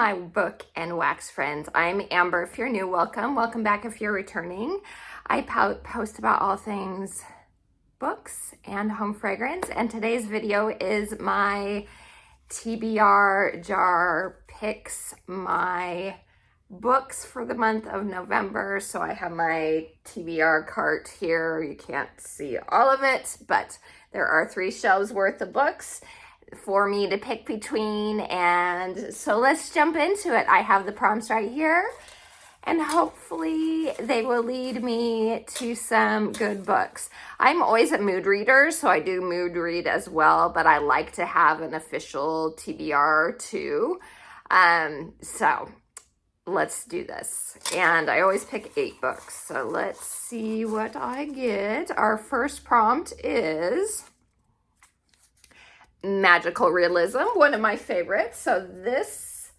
my book and wax friends. I'm Amber. If you're new, welcome. Welcome back if you're returning. I post about all things books and home fragrance, and today's video is my TBR jar picks my books for the month of November. So I have my TBR cart here. You can't see all of it, but there are 3 shelves worth of books for me to pick between, and so let's jump into it. I have the prompts right here, and hopefully they will lead me to some good books. I'm always a mood reader, so I do mood read as well, but I like to have an official TBR too. So let's do this. And I always pick 8 books, so let's see what I get. Our first prompt is magical realism, one of my favorites. So this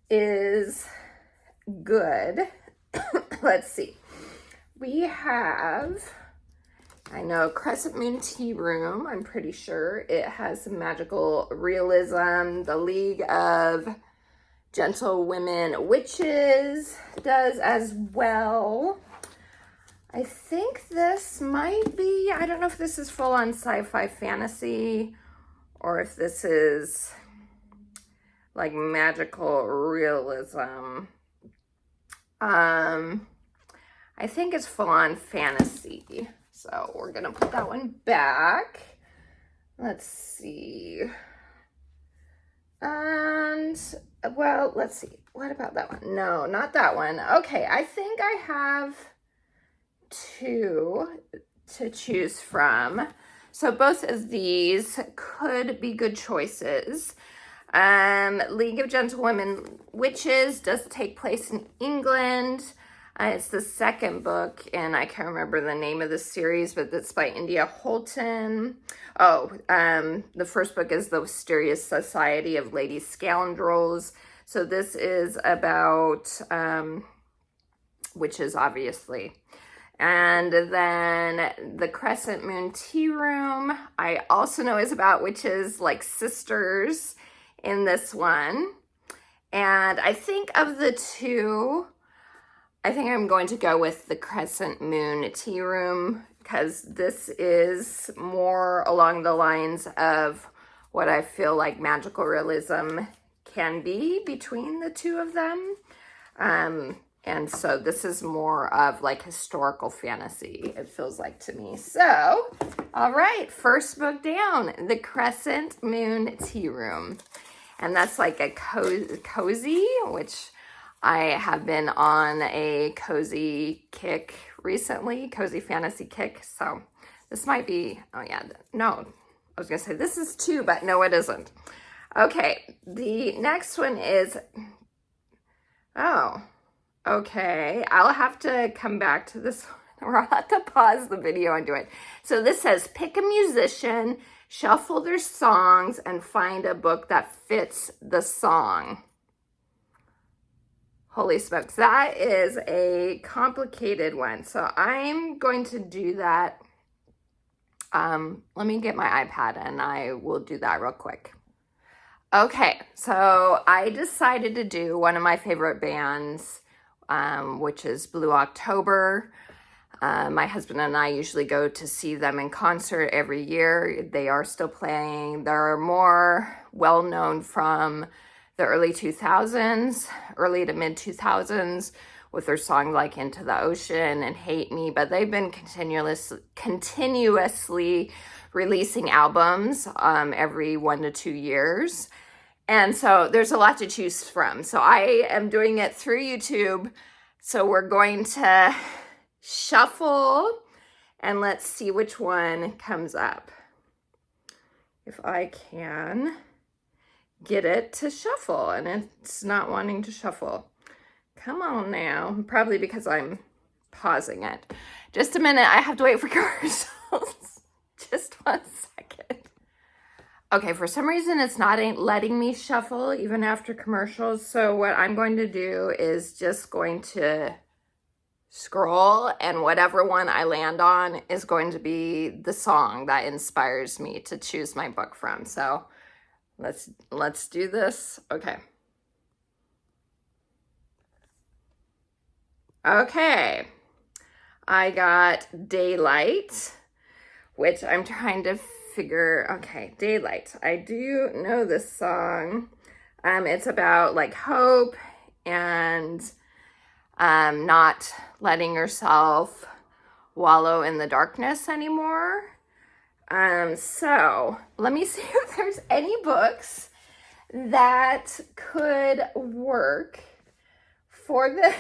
is good. Let's see. We have, I know, Crescent Moon Tea Room. I'm pretty sure it has some magical realism. The League of Gentle Women Witches does as well. I think this might be, I don't know if this is full on sci-fi fantasy or if this is like magical realism. I think it's full on fantasy. So we're gonna put that one back. Let's see. And well, let's see. What about that one? No, not that one. Okay, I think I have 2 to choose from. So both of these could be good choices. League of Gentle Women Witches does take place in England. It's the second book, and I can't remember the name of the series, but it's by India Holton. The first book is The Mysterious Society of Lady Scoundrels. So this is about witches, obviously. And then the Crescent Moon Tea Room, I also know is about witches, like sisters in this one. And I think of the 2, I think I'm going to go with the Crescent Moon Tea Room, because this is more along the lines of what I feel like magical realism can be between the 2 of them. And so this is more of like historical fantasy, it feels like to me. So, all right, first book down, The Crescent Moon Tea Room. And that's like a cozy, which I have been on a cozy kick recently, cozy fantasy kick. So this might be, oh yeah, no, I was gonna say this is 2, but no, it isn't. Okay, the next one is, okay, I'll have to come back to this one, or I'll have to pause the video and do it. So this says, pick a musician, shuffle their songs, and find a book that fits the song. Holy smokes, that is a complicated one. So I'm going to do that. Let me get my iPad and I will do that real quick. Okay, so I decided to do one of my favorite bands, which is Blue October. My husband and I usually go to see them in concert every year. They are still playing. They're more well-known from the early 2000s, early to mid 2000s, with their song like Into the Ocean and Hate Me, but they've been continuously releasing albums every 1 to 2 years. And so there's a lot to choose from. So I am doing it through YouTube. So we're going to shuffle and let's see which one comes up. If I can get it to shuffle, and it's not wanting to shuffle. Come on now. Probably because I'm pausing it. Just a minute. I have to wait for commercials. Just 1 second. Okay, for some reason it's not letting me shuffle even after commercials. So what I'm going to do is just going to scroll, and whatever one I land on is going to be the song that inspires me to choose my book from. So let's do this. Okay. Okay, I got Daylight, which I'm trying to figure. Okay, Daylight. I do know this song. It's about like hope and not letting yourself wallow in the darkness anymore. So let me see if there's any books that could work for this.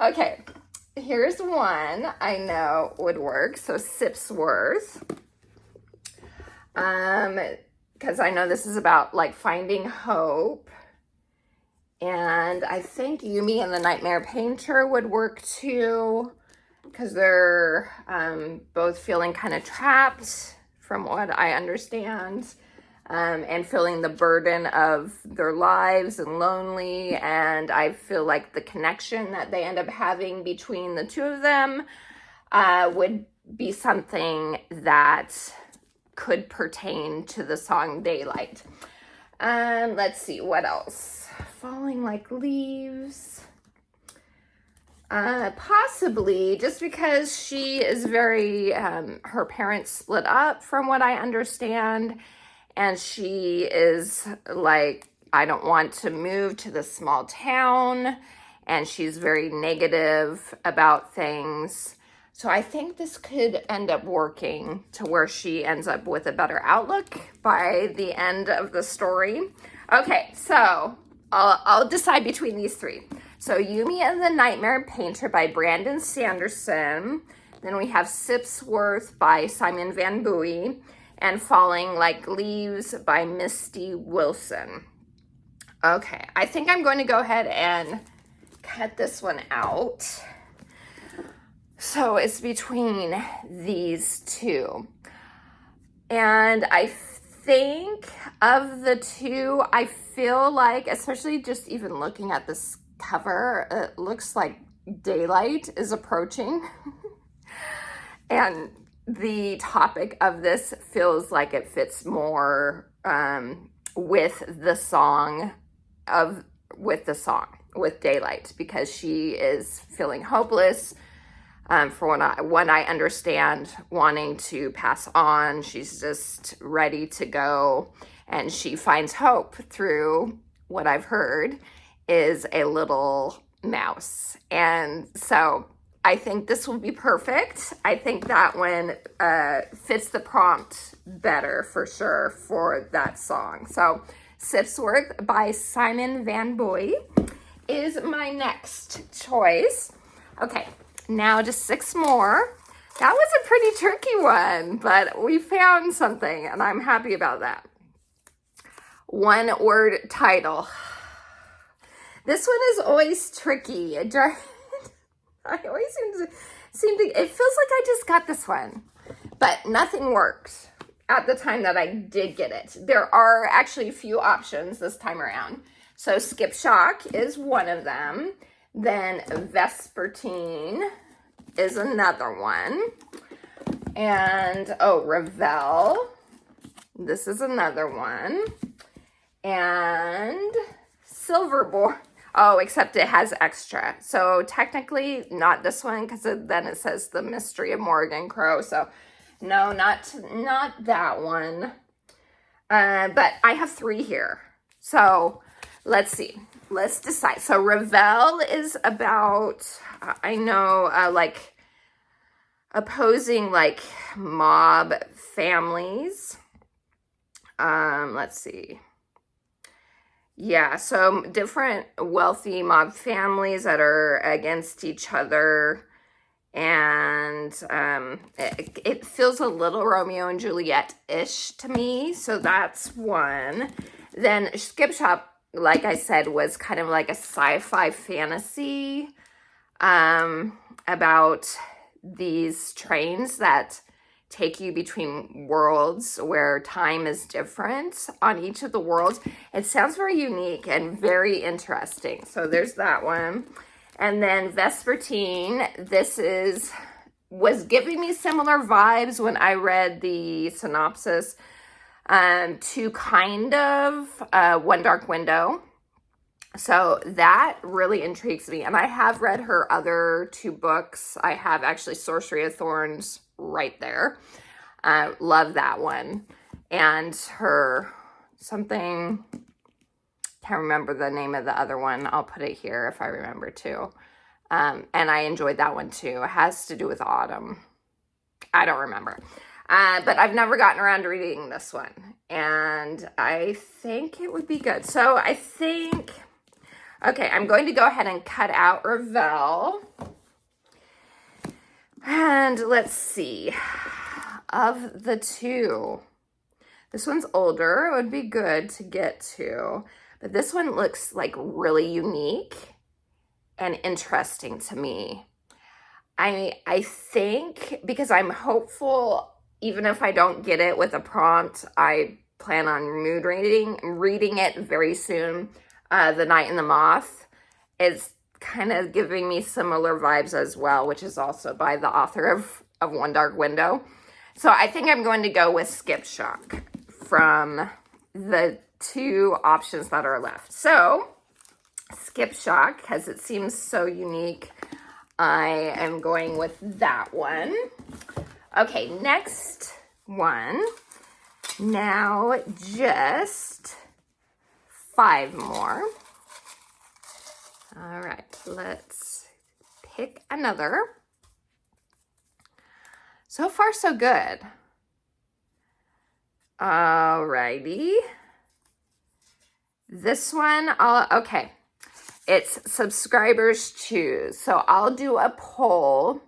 Okay, here's one I know would work. So Sipsworth. Because I know this is about like finding hope. And I think Yumi and the Nightmare Painter would work too, because they're both feeling kind of trapped from what I understand, and feeling the burden of their lives and lonely. And I feel like the connection that they end up having between the two of them would be something that could pertain to the song Daylight. Let's see, what else? Falling Like Leaves. Possibly, just because she is very, her parents split up from what I understand, and she is like, I don't want to move to this small town, and she's very negative about things. So I think this could end up working to where she ends up with a better outlook by the end of the story. Okay, so I'll decide between these three. So Yumi and the Nightmare Painter by Brandon Sanderson. Then we have Sipsworth by Simon Van Bowie, and Falling Like Leaves by Misty Wilson. Okay, I think I'm going to go ahead and cut this one out. So it's between these two. And I think of the two, I feel like, especially just even looking at this cover, it looks like Daylight is approaching. And the topic of this feels like it fits more with the song, with Daylight, because she is feeling hopeless. For what I understand, wanting to pass on. She's just ready to go, and she finds hope through what I've heard is a little mouse. And so I think this will be perfect. I think that one fits the prompt better for sure for that song. So Sipsworth by Simon Van Bowie is my next choice. Okay. Now just 6 more. That was a pretty tricky one, but we found something, and I'm happy about that. One word title. This one is always tricky. I always seem to, it feels like I just got this one, but nothing worked at the time that I did get it. There are actually a few options this time around. So Skip Shock is one of them. Then Vespertine is another one. And, Revel. This is another one. And Silverborn. Oh, except it has extra. So technically not this one, because then it says The Mystery of Morgan Crow. So no, not that one. But I have 3 here. So let's see. Let's decide. So Revel is about, I know, like opposing like mob families. Let's see. Yeah, so different wealthy mob families that are against each other. And it feels a little Romeo and Juliet-ish to me. So that's one. Then Skip Shop, like I said, was kind of like a sci-fi fantasy about these trains that take you between worlds where time is different on each of the worlds. It sounds very unique and very interesting. So there's that one. And then Vespertine, was giving me similar vibes when I read the synopsis to kind of One Dark Window. So that really intrigues me. And I have read her other 2 books. I have actually Sorcery of Thorns right there. Love that one. And her something, can't remember the name of the other one. I'll put it here if I remember too. And I enjoyed that one too. It has to do with autumn. I don't remember. But I've never gotten around to reading this one. And I think it would be good. So I think... Okay, I'm going to go ahead and cut out Ravel. And let's see. Of the 2, this one's older. It would be good to get to. But this one looks like really unique and interesting to me. I think, because I'm hopeful, even if I don't get it with a prompt, I plan on reading it very soon. The Night and the Moth is kind of giving me similar vibes as well, which is also by the author of One Dark Window. So I think I'm going to go with Skip Shock from the 2 options that are left. So Skip Shock, because it seems so unique, I am going with that one. Okay, next one. Now just 5 more. All right, let's pick another. So far, so good. All righty. This one, okay. It's subscribers choose. So I'll do a poll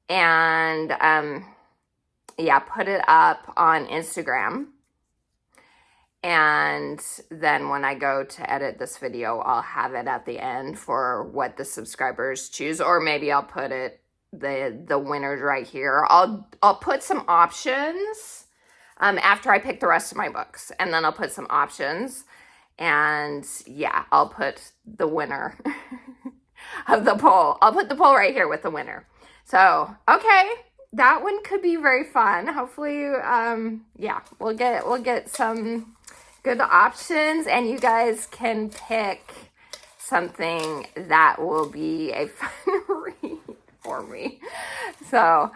and yeah, put it up on Instagram. And then when I go to edit this video, I'll have it at the end for what the subscribers choose, or maybe I'll put it the winners right here. I'll put some options after I pick the rest of my books, and then I'll put some options, and yeah, I'll put the winner of the poll. I'll put the poll right here with the winner. So, okay. That one could be very fun. Hopefully, yeah, we'll get some good options, and you guys can pick something that will be a fun read for me. So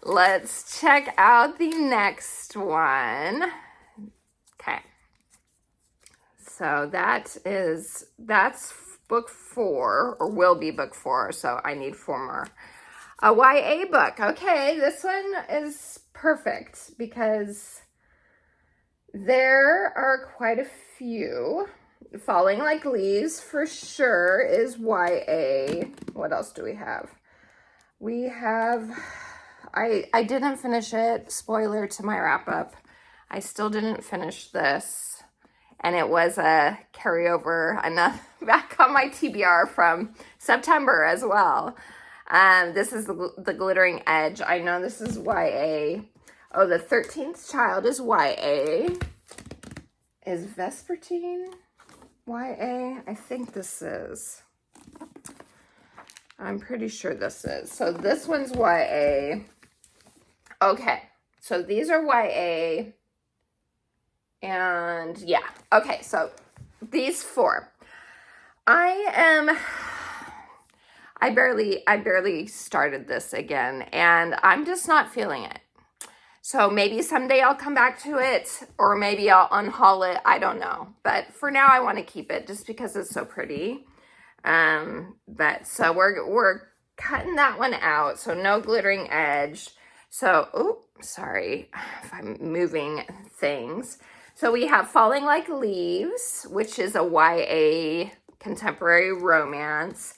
let's check out the next one. Okay. So that's book 4, or will be book 4. So I need 4 more. A YA book. Okay, this one is perfect because there are quite a few. Falling Like Leaves for sure is YA. What else do we have? We have, I didn't finish it. Spoiler to my wrap up. I still didn't finish this. And it was a carryover back on my TBR from September as well. This is the Glittering Edge. I know this is YA. Oh, the 13th Child is YA. Is Vespertine YA? I think this is. I'm pretty sure this is. So this one's YA. Okay. So these are YA. And yeah. Okay. So these 4. I barely started this again, and I'm just not feeling it. So maybe someday I'll come back to it, or maybe I'll unhaul it. I don't know. But for now, I want to keep it just because it's so pretty. But so we're cutting that one out. So no Glittering Edge. So, oh, sorry if I'm moving things. So we have Falling Like Leaves, which is a YA contemporary romance.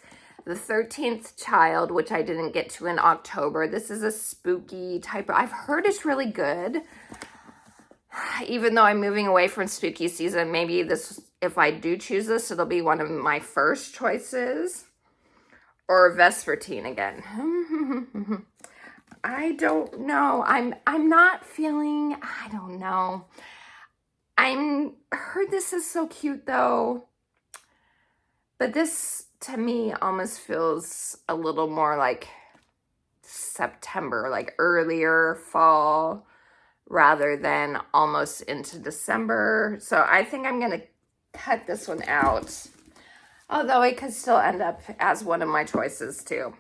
The 13th Child, which I didn't get to in October. This is a spooky type. I've heard it's really good. Even though I'm moving away from spooky season, maybe this, if I do choose this, it'll be one of my first choices. Or Vespertine again. I don't know. I'm not feeling, I don't know. Heard this is so cute though. But this to me almost feels a little more like September, like earlier fall rather than almost into December. So I think I'm going to cut this one out. Although it could still end up as one of my choices too.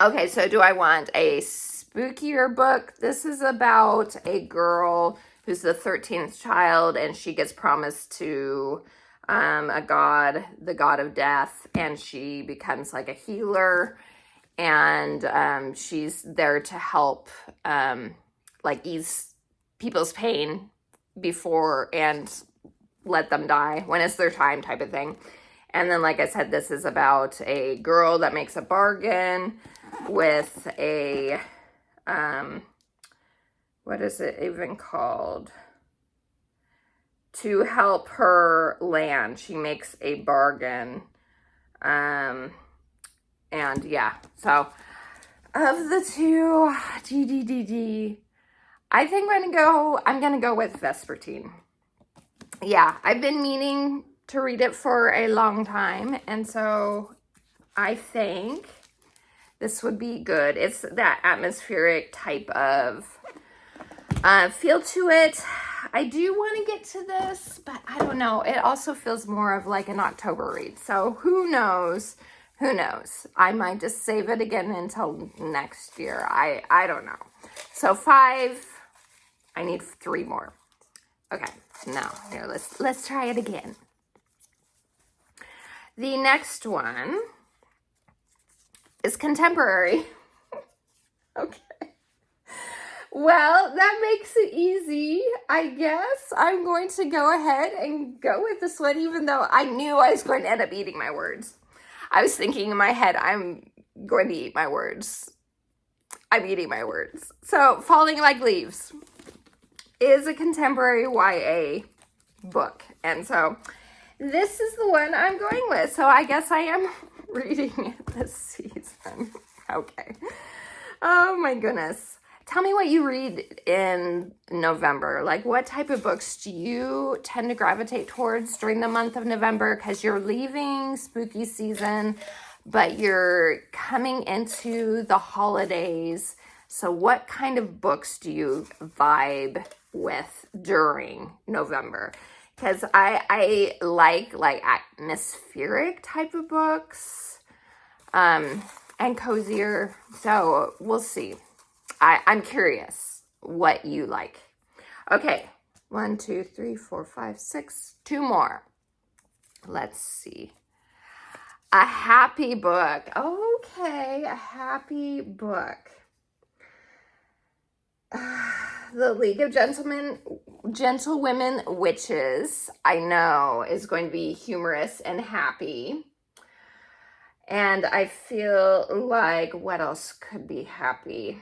Okay, so do I want a spookier book? This is about a girl who's the 13th child, and she gets promised to a god, the god of death, and she becomes like a healer, and she's there to help like ease people's pain before and let them die when it's their time, type of thing. And then, like I said, this is about a girl that makes a bargain with a, what is it even called? To help her land. She makes a bargain. And yeah, so of the two, I think I'm gonna go with Vespertine. Yeah, I've been meaning to read it for a long time, and so I think this would be good. It's that atmospheric type of feel to it. I do want to get to this, but I don't know. It also feels more of like an October read, so who knows? Who knows? I might just save it again until next year. I don't know. So 5, I need 3 more. Okay, now here, let's try it again. The next one is contemporary. Okay. Well, that makes it easy. I guess I'm going to go ahead and go with this one, even though I knew I was going to end up eating my words. I was thinking in my head, I'm going to eat my words. I'm eating my words. So, Falling Like Leaves is a contemporary YA book. And so this is the one I'm going with. So I guess I am reading it this season. Okay. Oh my goodness. Tell me what you read in November. Like, what type of books do you tend to gravitate towards during the month of November? Because you're leaving spooky season, but you're coming into the holidays. So what kind of books do you vibe with during November? Because I like atmospheric type of books and cozier. So we'll see. I'm curious what you like. Okay, 1, 2, 3, 4, 5, 6. 2 more. Let's see. A happy book. Okay, a happy book. The League of Gentlewomen Witches, I know, is going to be humorous and happy. And I feel like, what else could be happy?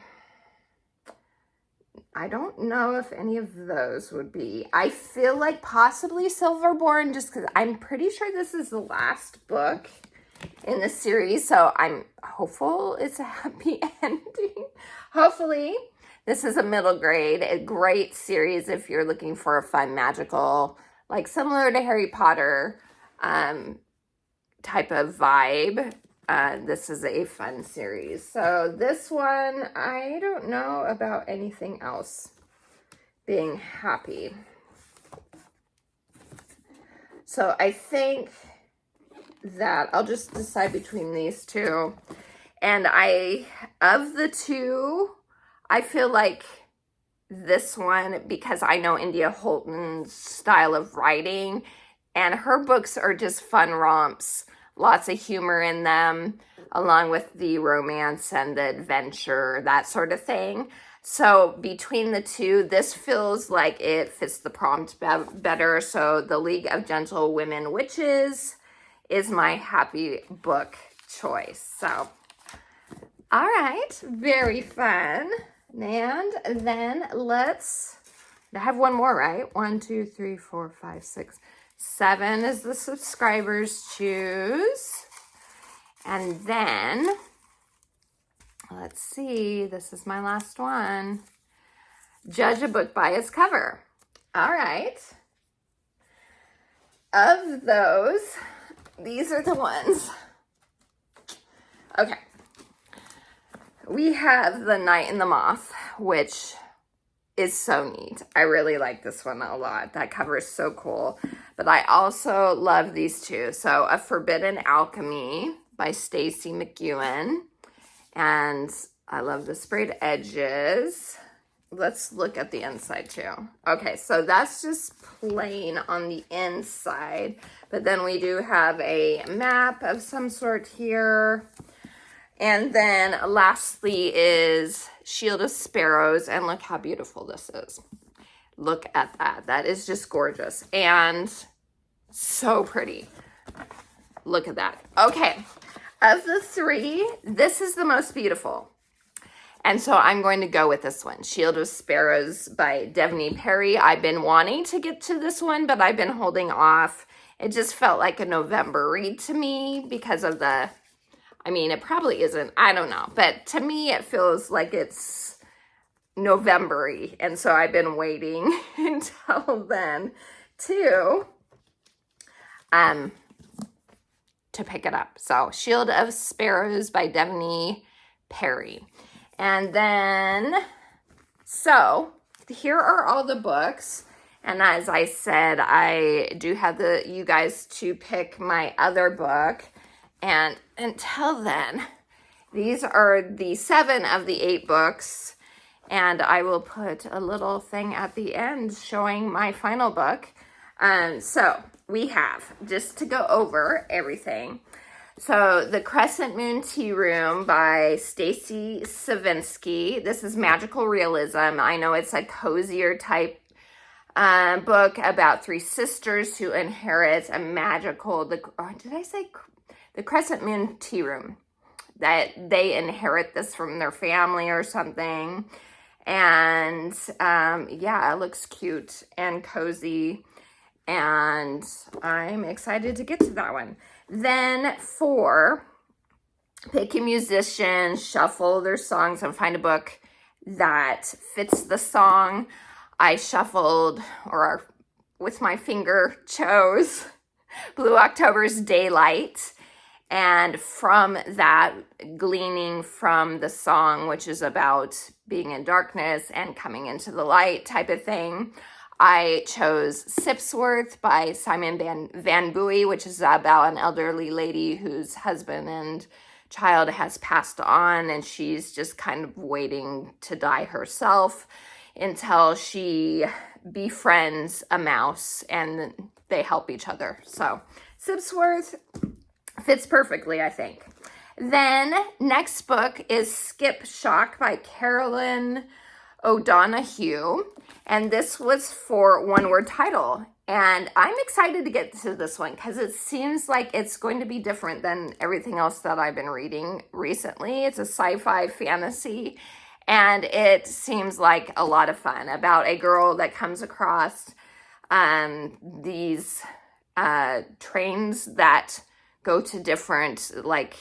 I don't know if any of those would be. I feel like possibly Silverborn, just because I'm pretty sure this is the last book in the series. So I'm hopeful it's a happy ending. Hopefully. This is a middle grade, a great series if you're looking for a fun, magical, like similar to Harry Potter type of vibe. This is a fun series. So this one, I don't know about anything else being happy. So I think that I'll just decide between these two. And of the two, I feel like this one, because I know India Holton's style of writing, and her books are just fun romps, lots of humor in them, along with the romance and the adventure, that sort of thing. So between the two, this feels like it fits the prompt better. So The League of Gentlewomen Witches is my happy book choice. So, all right, very fun. And then I have one more, right? 1, 2, 3, 4, 5, 6, 7 is the subscribers choose. And then, let's see, this is my last one. Judge a book by its cover. All right. Of those, these are the ones. Okay. We have The Night and the Moth, which is so neat. I really like this one a lot. That cover is so cool. but I also love these two. So A Forbidden Alchemy by Stacey McEwen. And I love the sprayed edges. Let's look at the inside too. Okay, so that's just plain on the inside. But then we do have a map of some sort here. And then lastly is Shield of Sparrows. And look how beautiful this is. Look at that. That is just gorgeous. And so pretty. Look at that. Okay. Of the three, this is the most beautiful. And so I'm going to go with this one, Shield of Sparrows by Devney Perry. I've been wanting to get to this one, but I've been holding off. It just felt like a November read to me because of the, I mean, it probably isn't, I don't know. But to me, it feels like it's November-y. And so I've been waiting until then to pick it up. So Shield of Sparrows by Devney Perry. And then, so here are all the books. And as I said, I do have you guys to pick my other book. And until then, these are the 7 of the 8 books. And I will put a little thing at the end showing my final book. So we have, just to go over everything. So The Crescent Moon Tea Room by Stacy Savinsky. This is magical realism. I know it's a cozier type book about 3 sisters who inherit a magical, the Crescent Moon Tea Room. That they inherit this from their family or something. And yeah, it looks cute and cozy. And I'm excited to get to that one. Then for pick a musician, shuffle their songs, and find a book that fits the song. I shuffled, or with my finger chose, Blue October's Daylight. And from that, gleaning from the song, which is about being in darkness and coming into the light type of thing, I chose Sipsworth by Simon Van Buie, which is about an elderly lady whose husband and child has passed on, and she's just kind of waiting to die herself until she befriends a mouse and they help each other. So Sipsworth fits perfectly, I think. Then next book is Skip Shock by Carolyn O'Donoghue. And this was for one word title. And I'm excited to get to this one because it seems like it's going to be different than everything else that I've been reading recently. It's a sci-fi fantasy. And it seems like a lot of fun about a girl that comes across these trains that go to different, like,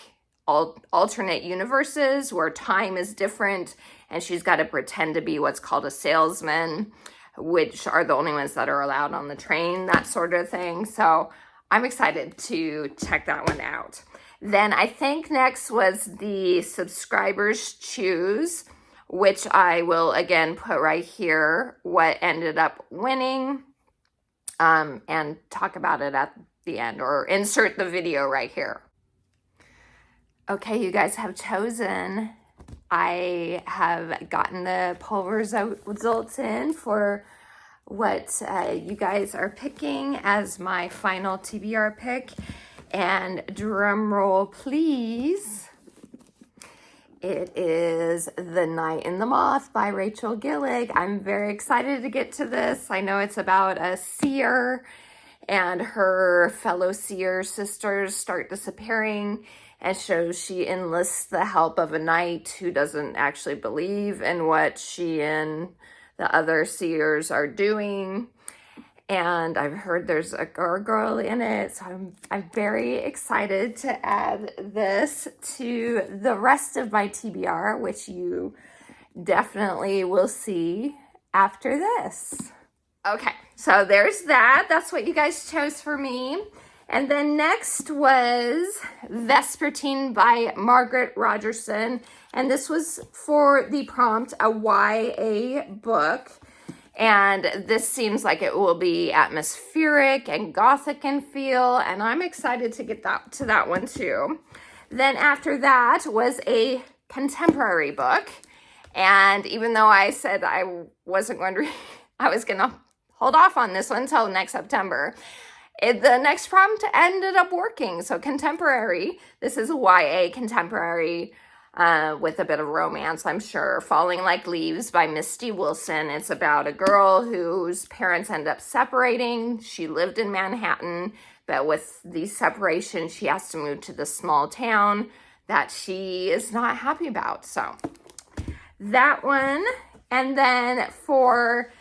alternate universes where time is different, and she's got to pretend to be what's called a salesman, which are the only ones that are allowed on the train, that sort of thing. So I'm excited to check that one out. Then I think next was the Subscribers Choose, which I will again put right here, what ended up winning, and talk about it at the end, or insert the video right here. Okay, you guys have chosen. I have gotten the poll results in for what you guys are picking as my final TBR pick. And drum roll, please. It is The Night and the Moth by Rachel Gillig. I'm very excited to get to this. I know it's about a seer and her fellow seer sisters start disappearing, and so she enlists the help of a knight who doesn't actually believe in what she and the other seers are doing. And I've heard there's a gargoyle in it, so I'm very excited to add this to the rest of my TBR, which you definitely will see after this. Okay, so there's that. That's what you guys chose for me. And then next was Vespertine by Margaret Rogerson. And this was for the prompt, a YA book. And this seems like it will be atmospheric and gothic in feel, and I'm excited to get to that one too. Then after that was a contemporary book. And even though I said I wasn't going to I was going to hold off on this one until next September, the next prompt ended up working. So contemporary, this is a YA contemporary with a bit of romance, I'm sure. Falling Like Leaves by Misty Wilson. It's about a girl whose parents end up separating. She lived in Manhattan, but with the separation, she has to move to this small town that she is not happy about. So that one. And then for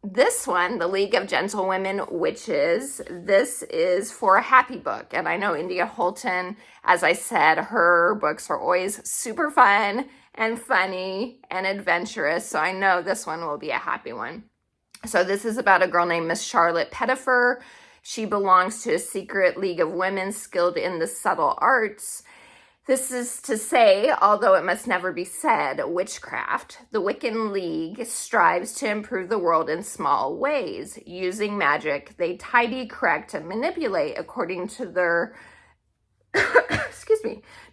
this one, The League of Gentlewomen Witches, this is for a happy book. And I know India Holton, as I said, her books are always super fun and funny and adventurous. So I know this one will be a happy one. So this is about a girl named Miss Charlotte Pettifer. She belongs to a secret league of women skilled in the subtle arts. This is to say, although it must never be said, witchcraft. The Wiccan League strives to improve the world in small ways. Using magic, they tidy, correct, and manipulate according to their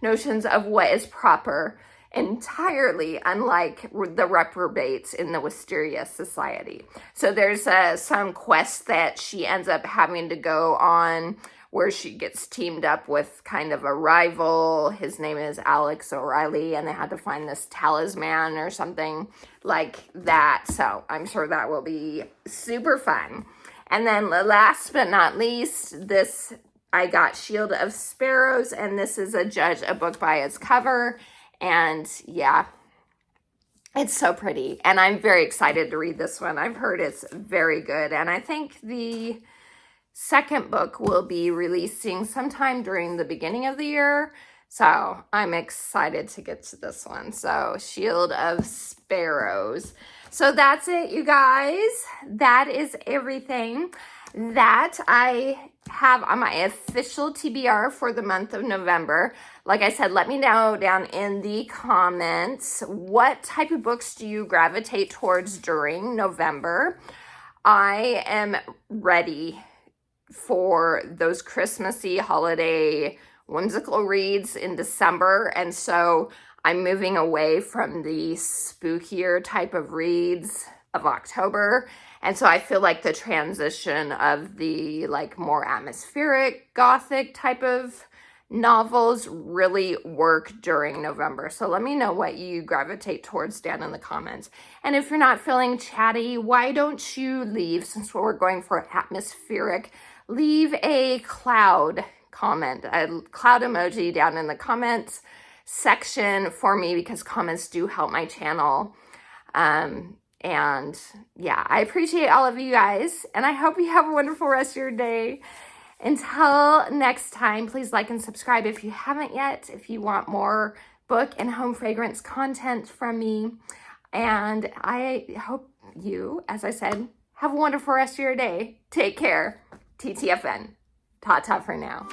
notions of what is proper, entirely unlike the reprobates in the Wisteria Society. So there's some quest that she ends up having to go on where she gets teamed up with kind of a rival. His name is Alex O'Reilly, and they had to find this talisman or something like that. So I'm sure that will be super fun. And then last but not least, this I got Shield of Sparrows, and this is judge a book by its cover. And yeah, it's so pretty. And I'm very excited to read this one. I've heard it's very good. And I think the second book will be releasing sometime during the beginning of the year. So I'm excited to get to this one. So Shield of Sparrows. So that's it, you guys. That is everything that I have on my official TBR for the month of November. Like I said, let me know down in the comments, what type of books do you gravitate towards during November? I am ready for those Christmassy holiday whimsical reads in December. And so I'm moving away from the spookier type of reads of October. And so I feel like the transition of the like more atmospheric gothic type of novels really work during November. So let me know what you gravitate towards down in the comments. And if you're not feeling chatty, why don't you leave, since we're going for atmospheric, leave a cloud comment, a cloud emoji down in the comments section for me, because comments do help my channel. And yeah, I appreciate all of you guys, and I hope you have a wonderful rest of your day. Until next time, please like and subscribe if you haven't yet, if you want more book and home fragrance content from me. And I hope you, as I said, have a wonderful rest of your day. Take care. TTFN. Ta-ta for now.